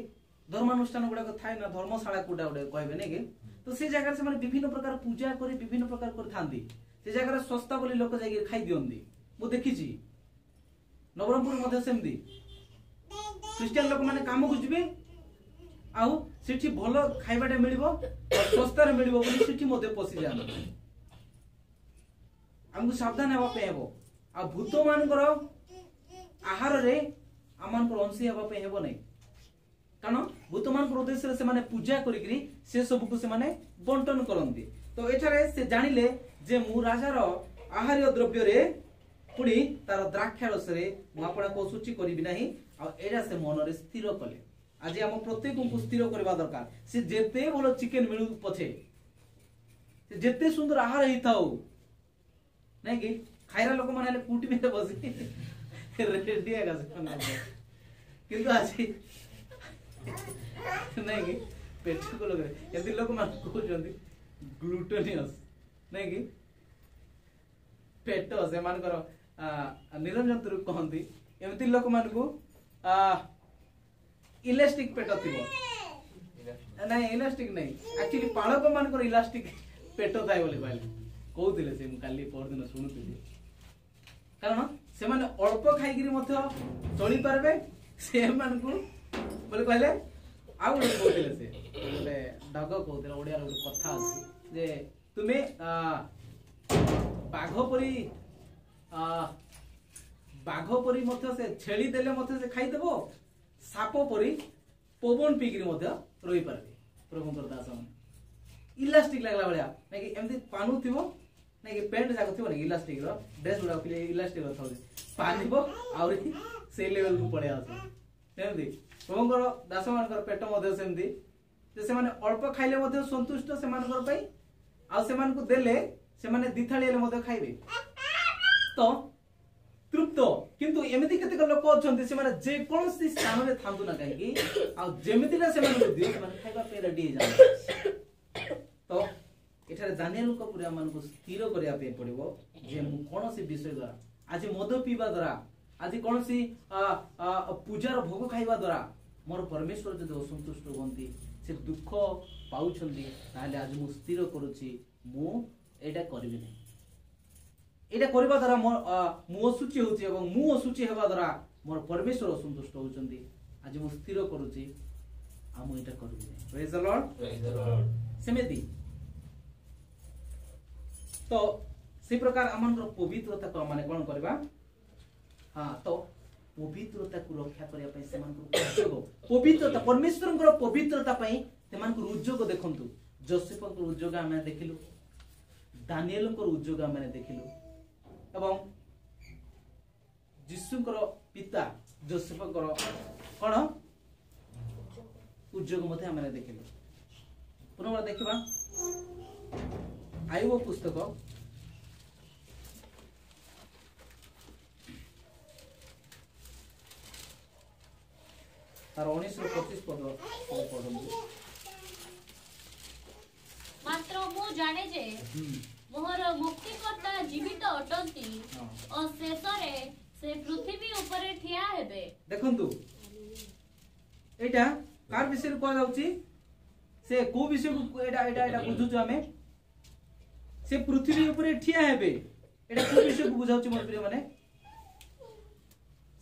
धर्मानुष्ठान गुडा थाए ना धर्मशाला कोटा गुडा कहबे नै कि तो से जगह से माने विभिन्न प्रकार पूजा करी विभिन्न प्रकार कर थांती से जगह सस्ता बोली लोक जाई खाई दियंती मु देखि छी नवरंगपुर मध्य सेमदी क्रिश्चियन लोक माने काम को जिबे आउ सेठी भलो खाइबाटे मिलिबो सस्ता रे मिलिबो बोली सेठी मध्य पसि जान हमको सावधान हेबा पे हेबो आ भूत मानकर आहार रे आमान को अंशी हेबा पे हेबो नै कारण भूत मानकर उद्देश्य रे से माने पूजा करिकरी से सब को से माने बंटन करंती तो एठारे से जानिले जे मु राजार आहार्य द्रव्य रे पुणी तार द्राक्षा रस रे को सूची करी नहीं आ एडा से मन रे स्थिर कले आज हम प्रत्येक को स्थिर करबा दरकार से जेते भलो चिकन मिलु पछे से जेते सुंदर आहार ही थाउ नहीं कि खाइरा लोक माने कुटी में बसी रेडी है किंतु आज नहीं कि पेट को लगे यदि लोक मान कहउछंती ग्लूटेनियस नहीं कि पेट से मानकर निरंजन तुरु कहंती एमती लोक मान को इलास्टिक पेट थिबो नहीं इलास्टिक नहीं एक्चुअली पालक मानकर इलास्टिक पेट थाए बोली कहले कहउतिले से काली पर दिन सुनुतिले कारण से माने अल्प खाइगिरी मध्य चली पारबे से मान को बोले कहले आ गोटे कहउतिले से बोले ढग कहउतिले ओडिया रे कथा अछि जे तुमे बाघ परी मध्य से छेली देले मध्य से खाई देबो साप परी पवन पीगिरी मध्य रही पारबे प्रभुंकर दास इलास्टिक लागला बळिया नै कि एमती पानु थिबो नै कि पेंट जाको थिबो नै इलास्टिक रो ड्रेस गुडा के इलास्टिक रो थाउ पानिबो आउरी से लेवल को पड़े आसे एमती प्रभुंकर दास मानकर पेट मध्य सेमती जे से माने अल्प खाइले मध्य संतुष्ट से मानकर पई आ से मान को देले से माने दिथाळी ले मध्य खाइबे तो तृप्त किंतु एमिति केतेक लोक अछंती से माने जे कोनसी स्थान रे थांदु ना काई आ जेमिति ना से माने दियो से माने खाइबा पे रेडी जा तो एठारे दानिएल को पूरा मान को स्थिर करिया पे पड़िबो जे मु कोनसी विषय द्वारा आज मद पीबा द्वारा आज कोनसी पूजार भोग खाइबा द्वारा मोर परमेश्वर जदि असंतुष्ट होंती से दुख पाउछंती ताले आज मु स्थिर करूची मु एटा करबी नै एटा करबा द्वारा मु असुचि होची एवं मु असुचि हेबा द्वारा मोर परमेश्वर असंतुष्ट होचंती आज मु स्थिर करूची आ मु एटा करबी नै प्रेज द लॉर्ड सेमेती तो से प्रकार हमन पवित्रता को माने कोन करबा हां तो पवित्रता को रक्षा करिया पई सेमान को उद्योग पवित्रता परमेश्वरଙ୍କର पवित्रता पई सेमान को उद्योग देखंतु जोसेफଙ୍କର उद्योग हम देखिलु दानिएलଙ୍କର उद्योग हम देखिलु एवं जिसुଙ୍କର पिता जोसेफଙ୍କର कोन उद्योग मते हम देखिलु पुनः देखिबा आयुब पुस्तक तार 19-25 पद पढंतु मात्र मु जाने जे मोहर मुक्तिकर्ता जीवित अटंती और शेषरे से पृथ्वी ऊपर ठिया हेबे देखंतु एटा कार विषय को जाउची से को विषय को एटा बुझुछु हमें से पृथ्वी ऊपर ठिया हेबे एटा को विषय को बुझाउची मोर प्रिय माने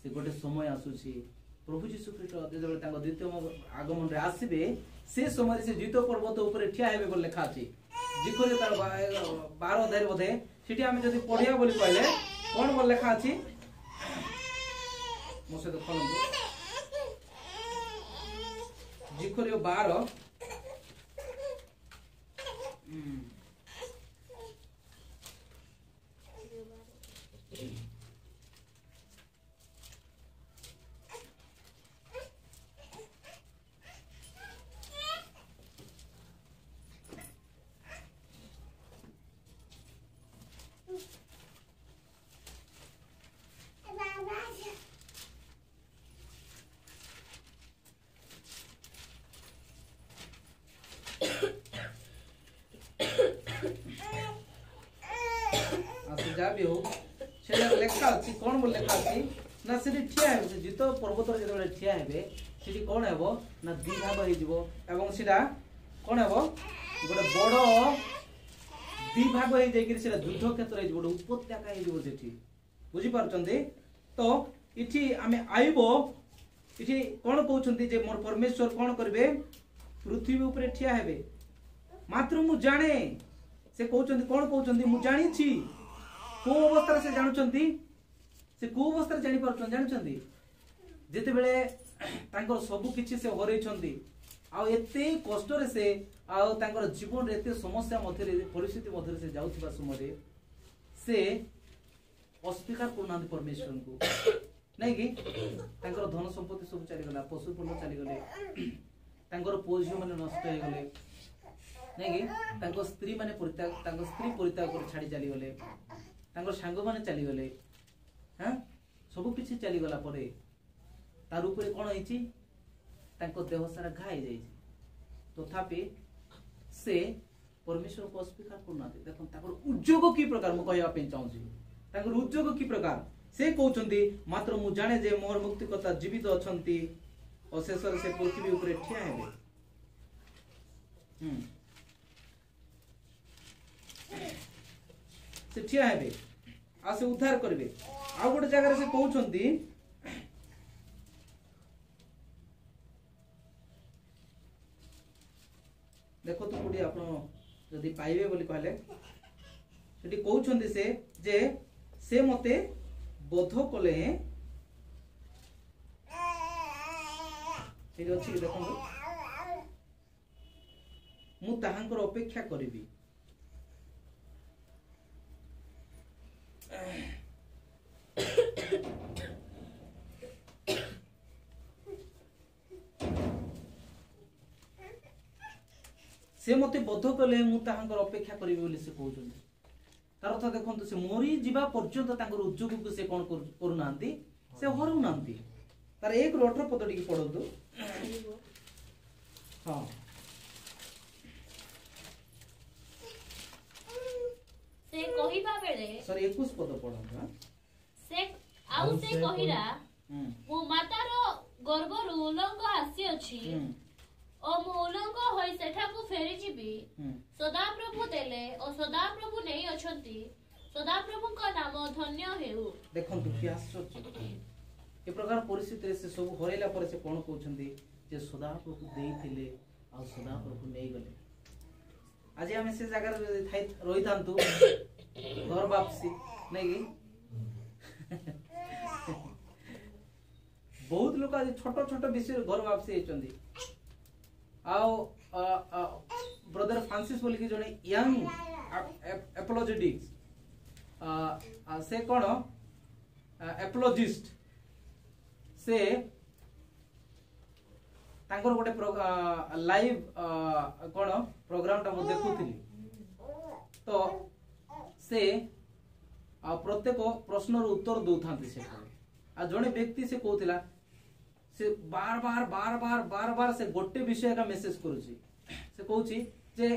से गोटे समय आसुची प्रभु यीशु ख्रीष्ट जेबे तांको द्वितीय आगमन रे आसीबे से समय से जीतो पर्वत ऊपर ठिया हेबे बोल लिखा अछि जिखरे तार 12 अध्याय बोधे सेठी हम जदी पढिया बोली कहले कोन बोल लिखा अछि मोसे तो खोलंतु जिखरे 12 भी हो सेला लेखा अछि कोन बोल लेखा अछि ना सेठी ठिया हेबे से जितो पर्वत रे जेबे ठिया हेबे सेठी कोन हेबो ना दिभाग होई जिवो एवं सेटा कोन हेबो गोटे बड़ दिभाग होई जाय कि सेटा युद्ध क्षेत्र रे जिवो उपत्यका होई जिवो सेठी बुझी पारचंदी तो इठी हमें आइबो इठी कोन कहउचंती जे मोर परमेश्वर कोन करबे पृथ्वी ऊपर ठिया हेबे मात्र मु जाने से कहउचंती कोन कहउचंती मु जानि छी को अवस्था से जानुचंती से को अवस्था जानि पारछन जानुचंती जेते बेले तांकर सब किछि से हरैछंती आ एते कष्ट रे से आ तांकर जीवन रे एते समस्या मध्य रे परिस्थिति मध्य रे से जाउथिबा समय रे से अस्वीकार करना परमेश्वर को नहीं कि तांकर धन संपत्ति सब चली गला पशु पल चली गले तांकर पुओ झियो माने नष्ट हो गले नहीं कि तांकर स्त्री माने परित्याग तांकर स्त्री परित्याग कर छाड़ी चली गले तांकर सांग माने चली गले हां सब किछि चली गला परे तार ऊपर कोन होईची तांको देह सारा घाई जाईची तथापि से परमेश्वर को अस्वीकार करना देखो ताकर उद्योग की प्रकार मु कहया पे चाहूची ताकर उद्योग की प्रकार से कहउचंती मात्र मु जाने जे मोर मुक्तिकर्ता जीवित अछंती और शेषर से पृथ्वी ऊपर ठिया हेबे से ठिया हेबे आ से उद्धार करबे आ गोटे जगह से कहउचंती देखो तो कोडी आपण जदि पाइबे बोली कहले सेठी कहउछन्ती से जे से मते बोध कले ठीक अछि देखो मु ताहांकर अपेक्षा करिबी से मते बोध कले मु ताहांकर अपेक्षा करिबी बोली से कहउछन्ती तार अर्थ देखंतु से मोरी जीवा पर्यंत तांकर उद्योग को से कोन करू नांती से हरु नांती तार 1:18 पदटी की पढନ୍ତୁ हां से कहिबा बेले सॉरी 21 पद पढନ୍ତୁ हां से आउ से कहिरा मो मातार गर्भरु उलंग आसी अछि ओ मो उलंग होई सेठा को फेरी जीबी सदा प्रभु देले ओ सदा प्रभु नहीं अछंती सदा प्रभु का नाम धन्य हेउ देखंतु कि आश्चर्य ए प्रकार परिस्थिति रे से सब हरेला पर से कोन कहउछन्ती जे सदा प्रभु देइथिले आ सदा प्रभु नै गले आज हम से जगह रे रही थांतु घर वापसी नै कि बहुत लोग आज छोट छोट विषय घर वापसी हेचंदी आओ ब्रदर फ्रांसिस बोली कि जने यंग एपोलोजेटिक्स से कोन एपोलोजिस्ट से तांकर गोटे लाइव कोन प्रोग्राम ता मु देखुथिली तो से प्रत्येक प्रश्नर उत्तर दउथांती से आ जने व्यक्ति से कहउथिला से बार बार से गोटे विषय का मेसेज करूची से कहूची जे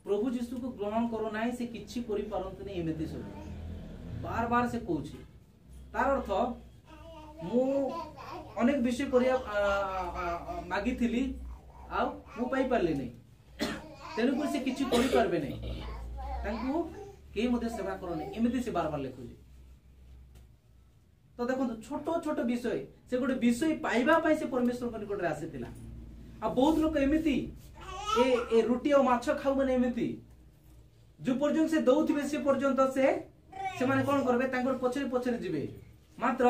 प्रभु यीशु को ग्रहण करो नाही से किछि करि पारंत नै एमिति सब बार से कहूची तार अर्थ मु अनेक विषय करिया मागिथिली आ मु पाई पारली नै तेनु को से किछि करि पारबे नै तांको के मध्ये सेवा करो नै एमिति से बार लिखुची तो देखो छोट छोट विषय से गोटे विषय पाइबा पाई से परमेश्वर को निकट रे आसीतिला आ बहुत लोक एमिति ए रोटी और माछ खाउ माने एमिति जो पर्यंत से दउथिबे से पर्यंत से माने कोन करबे तांकर पछरे पछरे जिवे मात्र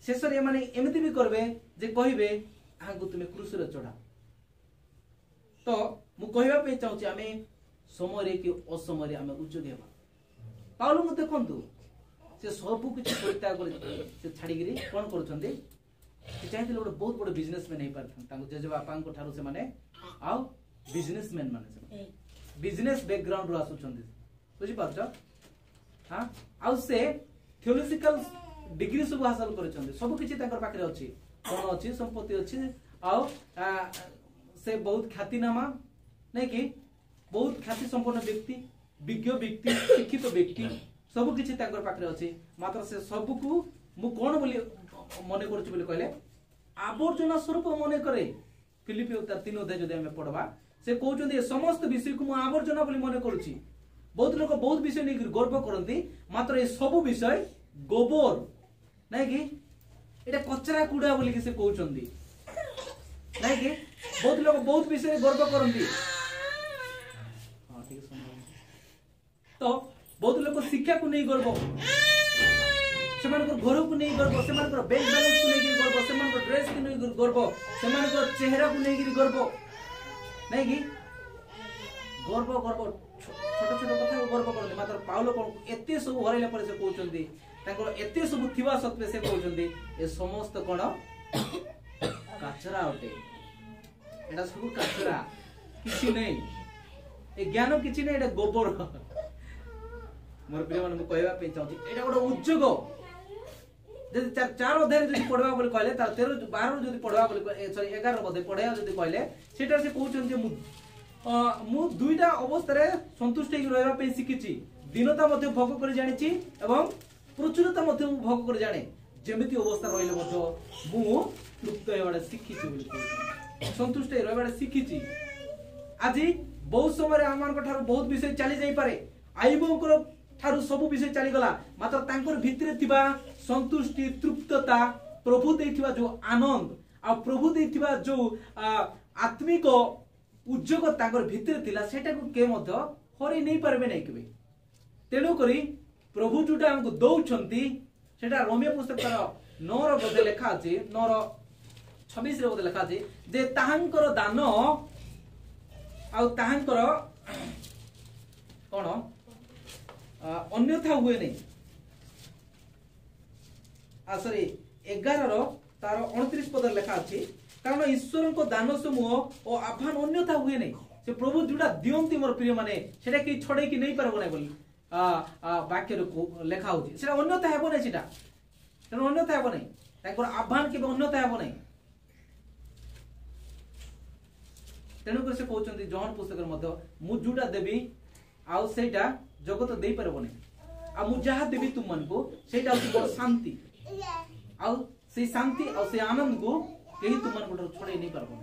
शेष रे माने एमिति भी करबे जे कहिबे आगु तुमे क्रूस रे चढ़ा तो मु कहिबा पे चाहूची आमे समय रे कि असमय रे आमे उच्च गेबा पाउलो मु देखंतु से सब कुछ परित्याग कर से छाड़ी गिरी कोन करछन्ती से चाहते गोटे बहुत बड़ बिजनेसमैन हे पारथन तांको जेजे बापान को ठारो से माने आ बिजनेसमैन माने से बिजनेस बैकग्राउंड रो आसुछन्ती बुझि पाछो हां आ से थियोलॉजिकल डिग्री सब हासिल करछन्ती सब किछि तांकर पाखरे अछि कोन अछि संपत्ति अछि आ से बहुत ख्यातिनामा नै कि बहुत ख्याति संपन्न व्यक्ति विज्ञ व्यक्ति शिक्षित व्यक्ति सब किछि तांकर पाखरे अछि मात्र से सब को मु कोन बोली मने करछु बोली कहले आवर्जना स्वरूप मने करे फिलिपियो 3 अध्याय जदि हमें पढबा से कहउछन ए समस्त विषय को मु आवर्जना बोली मने करछि बहुत लोक बहुत विषय नै गर्व करंती मात्र ए सब विषय गोबर नै कि एटा कचरा कुडा बोली कि से कहउछन्ती नै कि बहुत लोक बहुत विषय गर्व करंती हां ठीक है तो बहुत लोग शिक्षा को नहीं गर्व से घर को नहीं गर्व से बैंक बैलेंस को नहीं गर्व से ड्रेस को नहीं गर्व से चेहरा को नहीं गर्व नहीं कि गर्व गर्व छोट छोट कथा गर्व करते मात्र पाउल कौन एते सब हरैला पर से कहउचंदी तांकर एते सब थिबा सत्वे से कहउचंदी ए समस्त कोन काचरा अटे एटा सब काचरा किछि नै ए ज्ञान किछि नै एटा गोबर मोर प्रिय मन कहबा पे चाहूची एटा गोटे उद्योग जदि चार अध्याय जदि पढ़वा बोली कहले तार 13 12 जदि पढ़वा बोली सॉरी 11 मध्ये पढ़या जदि कहले सेटा से कहउचन जे मु दुईटा अवस्था रे संतुष्ट होई रहबा पे सिकिछि दिनता मध्ये भोग कर जानिछि एवं प्रचुरता मध्ये भोग कर जाने जेमिति अवस्था रहिले मध्ये मु तृप्त होयबा सिकिछि बोली कहउछन संतुष्ट होई रहबा सिकिछि आजि बहुत समय आमान को ठार बहुत विषय चली जाई पारे आईबोकर ठारू सब विषय चली गला मात्र तांकर भितरे थिबा संतुष्टि तृप्तता प्रभु देथिबा जो आनंद आ प्रभु देथिबा जो आत्मिक उद्योग तांकर भितरे थिला सेटा को के मध्य हरि नै परबे नै केबे तेणु करी प्रभु जुटा हमको दउछंती सेटा रोमियो पुस्तक 9 रो बदे लेखा अछि 9 रो 26 रो बदे लेखा अछि जे ताहांकर दान आ ताहांकर कोन अन्यथा हुए नहीं सॉरी 11 रो तार 29 पद लेखा अछि कारण ईश्वर को दान समूह और आह्वान अन्यथा हुए नहीं से प्रभु जुड़ा दियंती मोर प्रिय माने सेटा कि छडे कि नहीं परबो नै बोली वाक्य रो लेखा होछि सेटा अन्यथा हेबो नै सेटा तेन अन्यथा हेबो नै ताकर आह्वान के अन्यथा हेबो नै तेणु कर से कहउचंती जॉन पुस्तक मध्ये मु जुड़ा देबी आ सेटा जगत दे परबो नै आ मु जहा देबी तुम मन को सेटा होछि बड़ शांति आ से शांति आ से आनंद को केही तुम मन को छोड़े नहीं परबो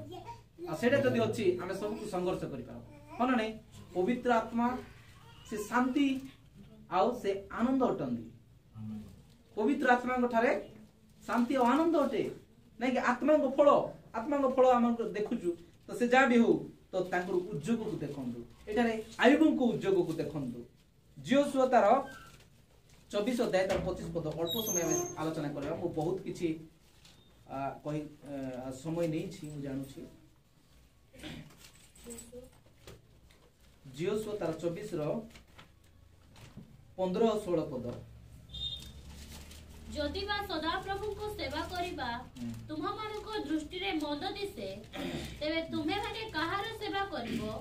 आ सेटा जदी अछि हमें सब को संघर्ष करि पारो होना नै पवित्र आत्मा से शांति आ से आनंद अटंदी पवित्र आत्मा को ठारे शांति और आनंद अटे नै कि आत्मा को फल हम देखुछु तो से जा भी हो तो तांकर उद्योग को देखंदु एठारे आयुब को उद्योग को देखंदु जियोसुआ तार 24 अध्याय तार 25 पद अल्प समय में आलोचना करबा मु बहुत किछि कहि समय नै छी मु जानु छी जियोसुआ तार 24 रो 15 और 16 पद जदि बा सदा प्रभु को सेवा करिबा तुम मानको दृष्टि रे मंद दिसे तेबे तुम्हे माने कहार सेवा करिवो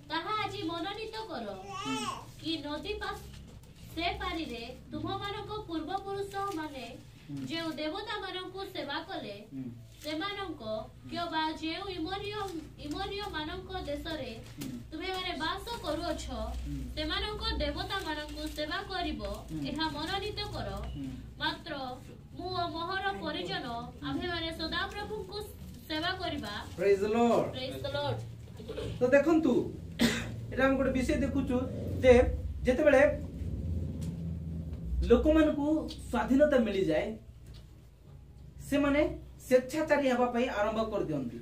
ताहा आजि मनोनीत करो कि नदी पास से पारी रे तुम मानको पूर्व पुरुष माने जे देवता मानको सेवा कले सेमानको क्यों बा जे इमोरियो मानको देश रे तुम्हे माने वास करूछ सेमानको देवता मानको सेवा करिवो एहा मनोनीत करो मात्र मु मोहर परिजन आमे माने सदा प्रभु को सेवा करिबा प्रेज द लॉर्ड तो देखंतु एटा हम गोटे विषय देखुछु जे जेते बेले लोक मन को स्वाधीनता मिली जाए से माने स्वेच्छाचारी हवा पई आरंभ कर दियंती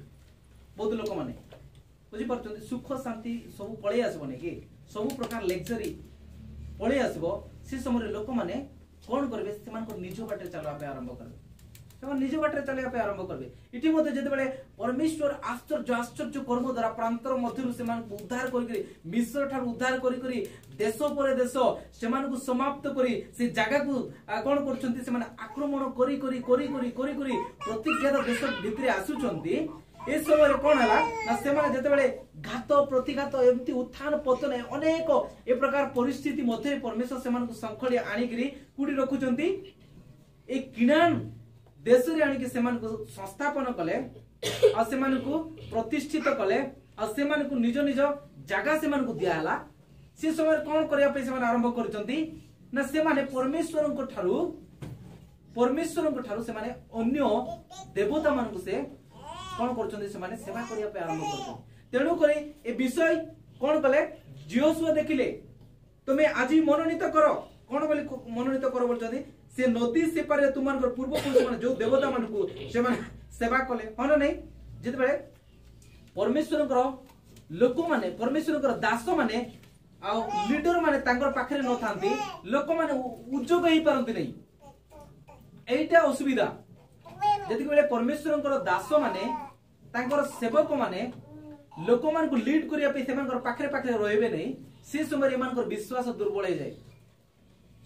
बहुत लोक माने बुझी परछन सुख शांति सब पळे आसबो नै कि सब प्रकार लग्जरी पळे आसबो से समय लोक माने कोन करबे सेमान को निज बाटे चलवा पे आरंभ करबे सेमान निज बाटे चलवा पे आरंभ करबे इति मध्ये जेते बेले परमेश्वर आश्चर्य कर्म द्वारा प्रांतर मध्यरु सेमान को उद्धार करी मिस्र ठार उद्धार करी देश पर देश सेमान को समाप्त करी से जगह को कोन करछंती सेमान आक्रमण करी प्रतिज्ञात देश भितरे आसुचंती ए समय कोन हला ना सेमान जेते बेले घात प्रतिघात एमती उत्थान पतन अनेक ए प्रकार परिस्थिति मध्ये परमेश्वर सेमान को संखली आनी करी कुडी रखुचंती ए किनान देश रे आनी के सेमान को संस्थापन कले आ सेमान को प्रतिष्ठित कले आ सेमान को निज निज जगह सेमान को दिया हला से समय कोन करिया पे सेमान आरंभ करचंती ना सेमाने परमेश्वर को ठारू सेमाने अन्य देवता मान को से कोन करचंती सेमाने सेवा करिया पे आरंभ करचंती तेणु करे ए विषय कोन कले जियोसुआ देखिले तुमे आजि मनोनीत करो कोन बोली मनोनीत करो बोलचंती से नदी से पारे तुमान पूर्व पुरुष माने जो देवता मान को से माने सेवा कले हन नै जेते बेले परमेश्वर को लोक माने परमेश्वर को दास माने आ लीडर माने तांकर पाखरे न थांती लोक माने उद्योग ही परंती नै एटा असुविधा जति बेले परमेश्वर को दास माने तांकर सेवक माने लोक मान को लीड करिया पे सेमान पाखरे पाखरे रहबे नै से समय एमानकर विश्वास दुर्बल हो जाए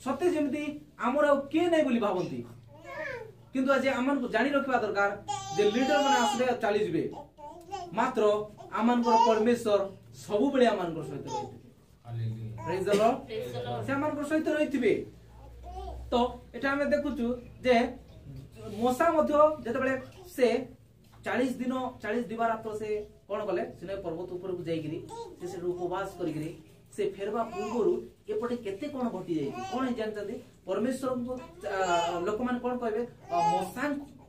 सत्य जमी आमर आ किए नहीं बोली भावती किंतु आज आम जानी रखा दरकार जे लीडर मैंने आसले चली जाए मात्र आमनकर परमेश्वर सब बेले आमनकर सहित प्रेज द लॉर्ड से आमनकर सहित रहिथिबे तो एटा हमें देखुछु जे मोसा मध्य जेतेबेले से 40 दिन 40 दिवारात्र से कोन कले सिने पर्वत ऊपर को जाईगिरी से उपवास करिगिरी से फेरबा पूर्वरु एपटे केते कोन घटी जाई कोन जानतदी परमेश्वर को लोक मान कोन कहबे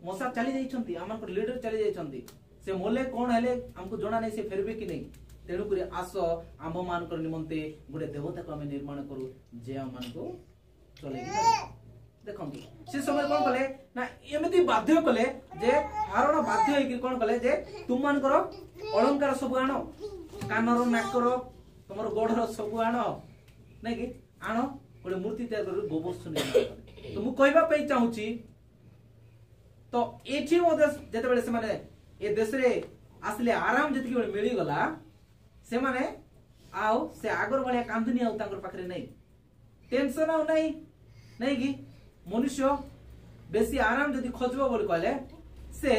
मोसा चली जाइछंती आमनकर लीडर चली जाइछंती से मोले कोन हेले हमको जणा नै से फेरबे कि नै तेणु करी आस आम मानकर निमंते गोटे देवता को आम निर्माण करू जे आम मान को चले देखंतु से समय कोन कले ना एमिति बाध्य कले जे हारण बाध्य होई कि कोन कले जे तुम मानकर अलंकार सब आनो कानर नाकर तुमर गोड़र सब आनो नै कि आनो गोटे मूर्ति तैयार कर गोबर्ष निर्माण करे तो मु कहबा पई चाहूची तो एठी मोदे जते बेले से माने ए देश रे आसले आराम जति बेले मिली गला से माने आउ से आगर बलिया कांदनी आउ तांकर पाखरे नै टेंशन आउ नै कि मनुष्य बेसी आराम जदि खोजबो बोली कहले से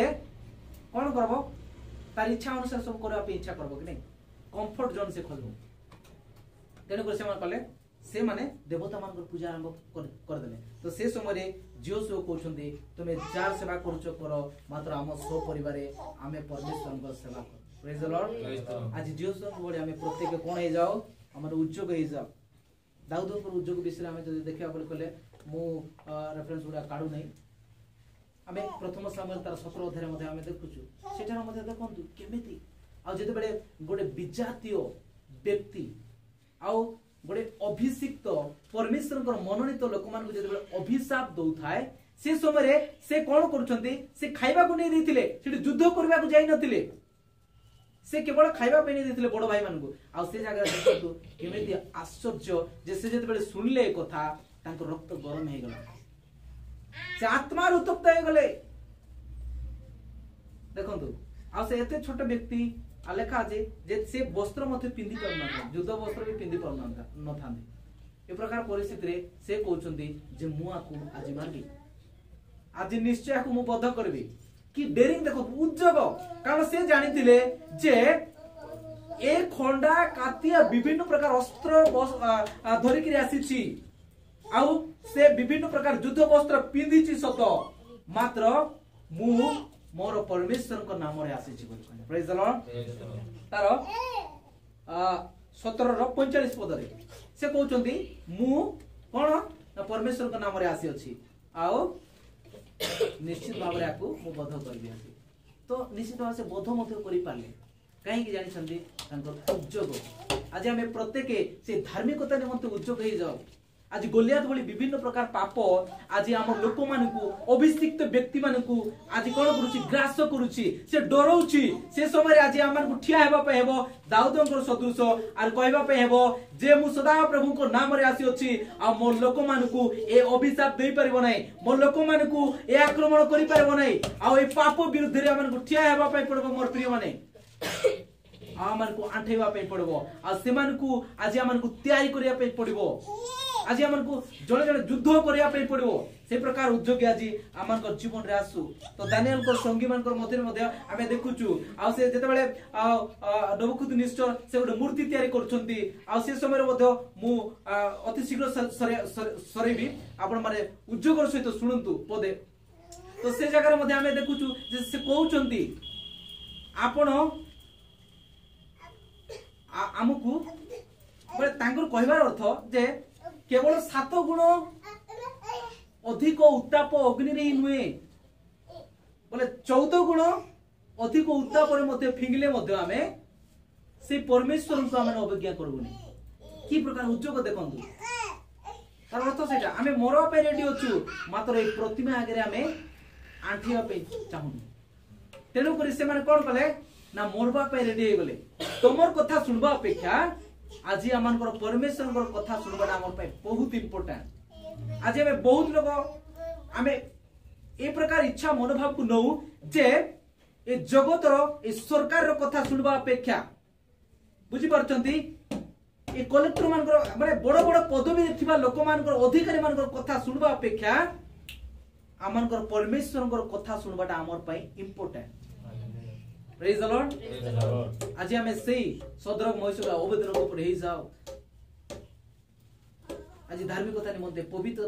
कोन करबो तार इच्छा अनुसार सब करबा पे इच्छा करबो कि नै कंफर्ट जोन से खोजबो तेनु कर से मान कहले से माने देवता मान पूजा आरंभ कर देले तो से समय रे जियोसो कहउछन्ती तुमे जार सेवा करूछो करो मात्र हम सो परिवारे आमे परमेश्वर को सेवा कर प्रेज द लॉर्ड आज जियोसो बोले आमे प्रत्येक कोन हे जाओ हमर उद्योग हे जाओ दाऊदकर उद्योग विषय आमे जदि देखिया बोले कहले मु रेफरेंस गुडा काढू नै आमे प्रथम सामुएल तार 17 अध्याय मध्ये आमे देखुछु सेठार मध्ये देखंतु केमिति आ जते बेले गोटे विजातीय व्यक्ति आ गोटे अभिषिक्त परमेश्वर मनोनीत लोक मान को जते बेले अभिशाप दउथाय से समय रे से कोन करूछन्ती से खाइबा को नै दैथिले सेठी युद्ध करबा को जाई नथिले से केवल खाइबा पे नहीं देथिले बड़ भाई मान को आ से जगह देखंतु केमिति आश्चर्य जे से जते बेले सुनले कथा तांको रक्त गरम हे गला से आत्मा उत्तप्त हे गले देखंतु आ से एते छोट व्यक्ति आलेखा जे से वस्त्र मथे पिंदी करना युद्ध वस्त्र भी पिंदी करना न थांदी ए प्रकार परिस्थिति रे से कहउचंती जे मुआ को आज मारबी आज निश्चय को मु बद्ध करबी कि डेरिंग देखो उद्योग कारण से जानिथिले जे ए खंडा कातिया विभिन्न प्रकार अस्त्र धरिक आसी आउ से विभिन्न प्रकार युद्ध वस्त्र पिंदी सत मात्र मु मोर परमेश्वर को नाम रे आसी प्रेज द लॉर्ड तार 17 रो 45 पद रे से कहउचंती मु कोन परमेश्वर को नाम रे आसी अछि आउ निश्चित भाव रे आकु मु बध करबी आसी तो निश्चित भाव से बध मते करि पाले काहे कि जानि छन्ती तांकर उद्योग आज हमें प्रत्येक से धार्मिकता निमंते उद्योग हे जाओ आज गोलियात भली विभिन्न प्रकार पाप आज आम लोक मानकु अभिषिक्त व्यक्ति मानकु आज कोन करूची ग्रास करूची से डरौची से समय आज आमन ठिया हेबा पे हेबो दाऊदंकर सदृश आर कहबा पे हेबो जे मु सदा प्रभु को नाम रे आसी अछि आ मो लोक मानकु ए अभिशाप देई परिबो नै मो लोक मानकु ए आक्रमण करि परिबो नै आ ए पाप विरुद्ध रे आमन ठिया हेबा पे पड़बो मोर प्रिय माने आमन को आंठेबा पे पड़बो आ सेमान को आज आमन को तैयारी करिया पे पड़बो आज आमन को जड़े जड़े युद्ध करिया पे पड़बो से प्रकार उद्योग आज आमन को जीवन रे आसु तो दानिएल को संगी मान को मध्य हमें देखुचु आ से जते बेले नबुकदनेस्सर से गोटे मूर्ति तैयारी करछंती आ से समय रे मध्य मु अति शीघ्र सरेबी आपण माने उद्योग सहित सुनंतु पदे तो से जगह रे मध्य हमें देखुचु जे से कहउचंती आपण आमको बोले तांकर कहबार अर्थ जे केवल 7 गुण अधिक उत्ताप अग्नि रे नुए बोले 14 गुण अधिक उत्ताप रे मते फिंगले मते हमें से परमेश्वर को हमें अवज्ञा करबुनी की प्रकार उद्योग देखंतु तार अर्थ सेटा हमें मरवा पे रेडी अछु मात्र ए प्रतिमा आगे हमें आंठिया पे चाहुनी तेनु करी से माने कोन कले ना मरवा पे रेडी हे गले तमर कथा सुनबा अपेक्षा आज आमनकर परमेश्वर कथा सुनबा हमर पे बहुत इंपोर्टेंट आज हमें बहुत लोग हमें ए प्रकार इच्छा मनोभाव को नौ जे ए जगतर ए सरकार रो कथा सुनबा अपेक्षा बुझी परचंती ए कलेक्टर मानकर माने बड़ बड़ पदवी थिबा लोक मानकर अधिकारी मानकर कथा सुनबा अपेक्षा आमानकर परमेश्वरकर कथा सुनबाटा हमर पई इंपोर्टेंट। Praise the Lord. आज हमें सेही सदरक महेश्वर अवधान को पढ़े ही जाओ। आज धार्मिकता निमंते पवित्र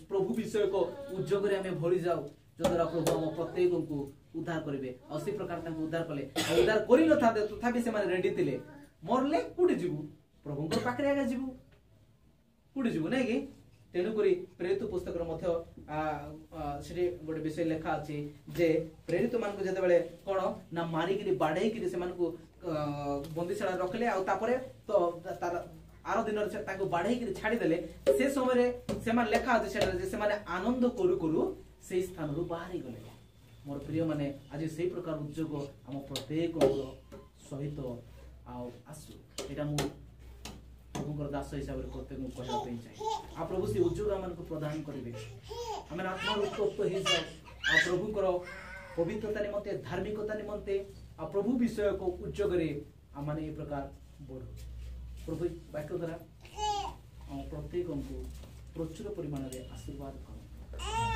प्रभु विषय को उद्योग रे हमें भरी जाओ जो द्वारा प्रभु हम प्रत्येक को उद्धार करिवे और सी प्रकार तांको उद्धार कले उद्धार करि न थाते तथापि से माने रेडी थिले मरले कुडी जीवु प्रभु को पाकरे आगे जीवु कुडी जीवु नै कि तेणु करी प्रेरित पुस्तक रो मध्य सेठी गोटे विषय लेखा अछि जे प्रेरित मान को जते बेले कोन ना मारी गिरी बाढै गिरी से मान को बंदीशाला रखले आ तापरे तो तार आरो दिन रे ताको बाढै गिरी छाडी देले से समय रे से मान लेखा अछि सेटा जे से माने आनंद करू करू से स्थान रो बाहरी गले। मोर प्रिय माने आज सेही प्रकार उद्योग हम प्रत्येक सहित आ आसु एटा मु प्रभुकर दास हिसाब रे प्रत्येक को कहबा पई चाहे आ प्रभु से उद्योग हमन को प्रदान करिवे हमें आत्मा उत्तप्त हो जाए आ प्रभुकर पवित्रता निमंते धार्मिकता निमंते आ प्रभु विषय को उद्योग रे हमन ए प्रकार बढ़ो प्रभु वाक्य द्वारा हम प्रत्येक को प्रचुर परिमाण रे आशीर्वाद करो।